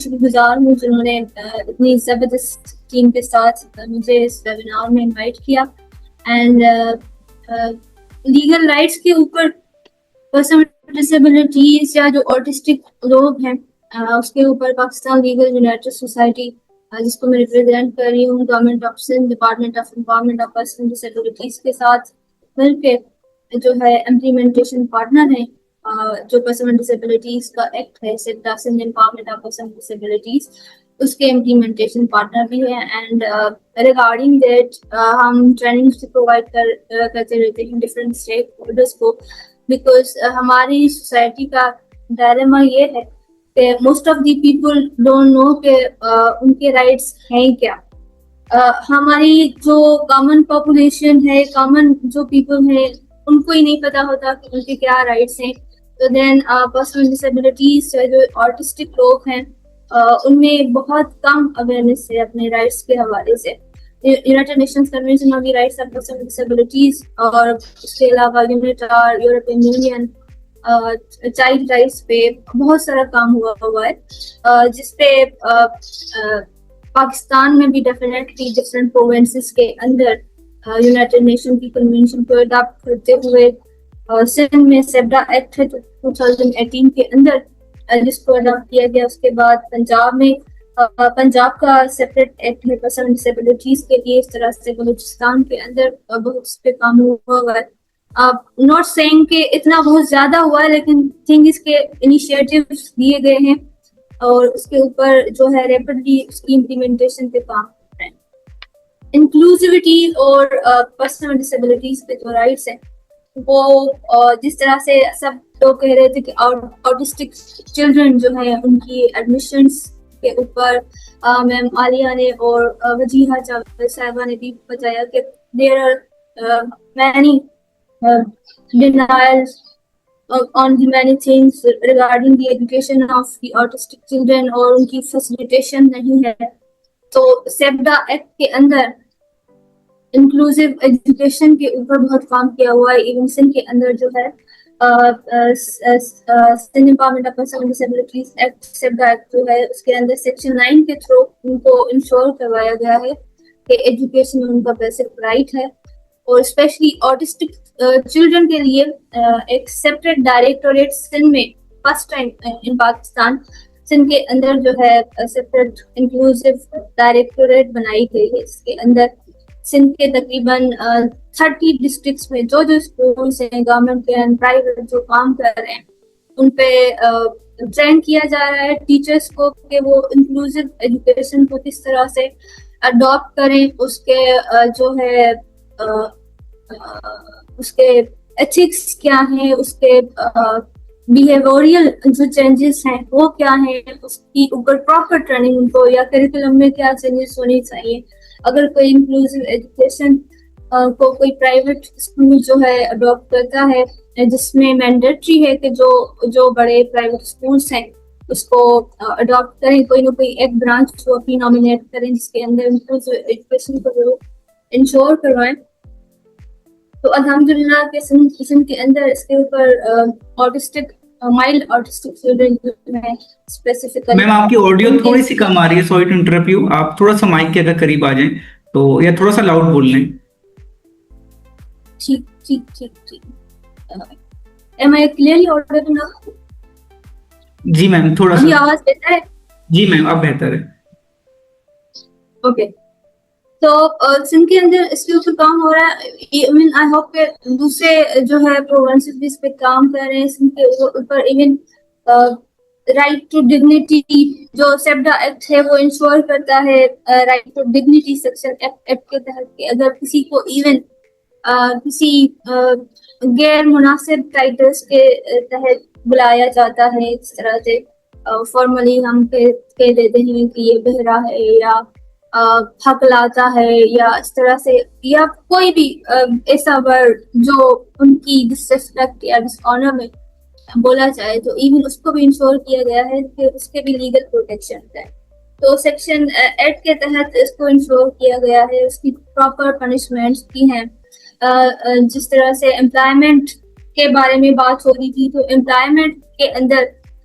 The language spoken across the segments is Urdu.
شکر گزار ہوں جنہوں نے اتنی زبردست ٹیم کے ساتھ مجھے اس ویبینار میں انوائٹ کیا. اینڈ لیگل رائٹس کے اوپر پرسن ود ڈسیبلٹیز یا جو آٹسٹک لوگ ہیں اس کے اوپر پاکستان لیگل یونائٹڈ سوسائٹی جس کو میں ریپرزینٹ کر رہی ہوں government of Sindh department of empowerment of person disabilities کے ساتھ مل کے جو ہے امپلیمنٹیشن پارٹنر ہیں جو پرسن ود ڈسیبلٹیز کا ایکٹ ہے SEPDA Sindh empowerment of person with disabilities اس کے امپلیمنٹیشن پارٹنر بھی ہیں. اینڈ ریگارڈنگ دیٹ ہم ٹریننگ پرووائڈ کرتے رہتے ہیں ڈفرینٹ اسٹیک ہولڈرس کو, بیکاز ہماری سوسائٹی کا ڈائلیما یہ ہے کہ most of the people don't know کہ ان کے رائٹس ہیں کیا. ہماری جو کامن پاپولیشن ہے, کامن جو پیپل ہیں, ان کو ہی نہیں پتا ہوتا کہ ان کے کیا رائٹس ہیں. تو دین پرسن ود ڈسیبلٹیز جو آرٹسٹک لوگ ہیں ان میں بہت کم اویئرنیس ہے اپنے رائٹس کے حوالے سے. United nations convention on the rights of person with disabilities اور اس کے علاوہ یونیٹار, یورپین یونین, چائلڈ رائٹس پہ بہت سارا کام ہوا ہے جس پہ پاکستان میں بھی ڈیفینیٹلی ڈفرینٹ پروونسز کے اندر یونائٹڈ نیشن کی کنونشن کو اڈاپٹ کرتے ہوئے سندھ میں سیپڈا ایکٹ ہے 2018 کے اندر جس کو اڈاپٹ کیا گیا. اس کے بعد پنجاب میں پنجاب کا سیپریٹ ایکٹ ہے پرسن ود ڈسیبلٹیز کے لیے. اس طرح سے بلوچستان کے اندر بہت اس پہ کام ہوا ہے. ناٹ سیئنگ کہ اتنا بہت زیادہ ہوا ہے, لیکن تھنگ اس کے انیشیٹیوز دیے گئے ہیں اور اس کے اوپر جو ہے ریپڈلی اس کی امپلیمنٹیشن پہ کام کر رہے ہیں. انکلوزیوٹی اور پرسن ود ڈسیبلٹیز پہ جو رائٹس ہیں وہ جس طرح سے سب لوگ کہہ رہے تھے کہ آٹسٹک چلڈرن جو ہیں ان کی ایڈمیشنس کے اوپر میم عالیہ نے اور وجیہہ جاوید صاحبہ نے بھی بتایا کہ there are many denials on the many things regarding the education of the autistic children اور ان کی فیسیلیٹیشن نہیں ہے. تو سیپڈا ایکٹ کے اندر انکلوسیو ایجوکیشن کے اوپر بہت کام کیا ہوا ہے. ایون سندھ کے اندر جو ہے Sindh empowerment of person with disabilities act SEPDA act جو ہے اس کے اندر سیکشن 9 کے تھرو ان کو انشور کروایا گیا ہے کہ ایجوکیشن ان کا بیسک رائٹ ہے. اور اسپیشلی آٹسٹک چلڈرن کے لیے ایک سیپریٹ ڈائریکٹوریٹ سندھ میں فرسٹ ٹائم ان پاکستان سندھ کے اندر جو ہے سیپریٹ انکلوسیو ڈائریکٹوریٹ بنائی گئی ہے. اس کے اندر سندھ کے تقریباً 30 ڈسٹرکٹس میں جو اسکولس ہیں گورنمنٹ کے اینڈ پرائیویٹ جو کام کر رہے ہیں ان پہ ٹرین کیا جا رہا ہے ٹیچرس کو کہ وہ انکلوسیو ایجوکیشن کو کس طرح سے اڈاپٹ کریں, اس کے جو ہے اس کے ایتھکس کیا ہیں, اس کے بیہیویئرل جو چینجز ہیں وہ کیا ہیں, اس کی اوپر پراپر ٹریننگ ان کو یا کریکولم میں کیا چینجز ہونی چاہیے. اگر کوئی انکلوسیو ایجوکیشن کو کوئی پرائیویٹ اسکول جو ہے اڈاپٹ کرتا ہے جس میں مینڈیٹری ہے کہ جو بڑے پرائیویٹ اسکولس ہیں اس کو اڈاپٹ کریں, کوئی نہ کوئی ایک برانچ کو اپنی نامینیٹ کریں جس کے اندر انکلوسیو ایجوکیشن کو جو انشور کروائیں. تو الحمدللہ کہ سندھ کے اندر اس کے اوپر آٹسٹک مائلڈ آٹسٹک چلڈرن جو ہیں اسپیسیفکلی. میم آپ کی آڈیو تھوڑی سی کم آ رہی ہے, سوری ٹو انٹرپٹ یو, آپ تھوڑا سا مائک کے اگر قریب آ جائیں تو یا تھوڑا سا لاؤڈ بول لیں. ٹھیک. Am I clearly audible now? جی میم تھوڑا سا آواز بہتر ہے. جی میم اب بہتر ہے. اوکے, تو سندھ کے اندر اس کے اوپر کام ہو رہا ہے. آئی ہوپ کہ دوسرے جو ہے پروونسز بھی اس پہ کام کر رہے ہیں. سندھ کے اوپر ایون رائٹ ٹو ڈگنیٹی جو سیپڈا ایکٹ ہے وہ انشور کرتا ہے right to dignity section act کے تحت کہ اگر کسی کو ایون کسی غیر مناسب ٹائٹلس کے تحت بلایا جاتا ہے, اس طرح سے فارملی ہم کہہ دیتے ہیں کہ یہ بہرا ہے یا حق لاتا ہے یا اس طرح سے, یا کوئی بھی ایسا ورڈ جو ان کی ڈسریسپیکٹ یا ڈس آنر میں بولا جائے, تو ایون اس کو بھی انشور کیا گیا ہے کہ اس کے بھی لیگل پروٹیکشن ہے. تو سیکشن 8 کے تحت اس کو انشور کیا گیا ہے, اس کی پراپر پنشمنٹس کی ہیں. جس طرح سے امپلائمنٹ کے بارے میں بات ہو رہی تھی, تو امپلائمنٹ کے اندر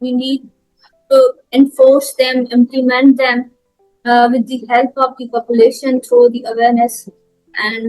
we need to enforce them, implement them with the help of the population through the awareness and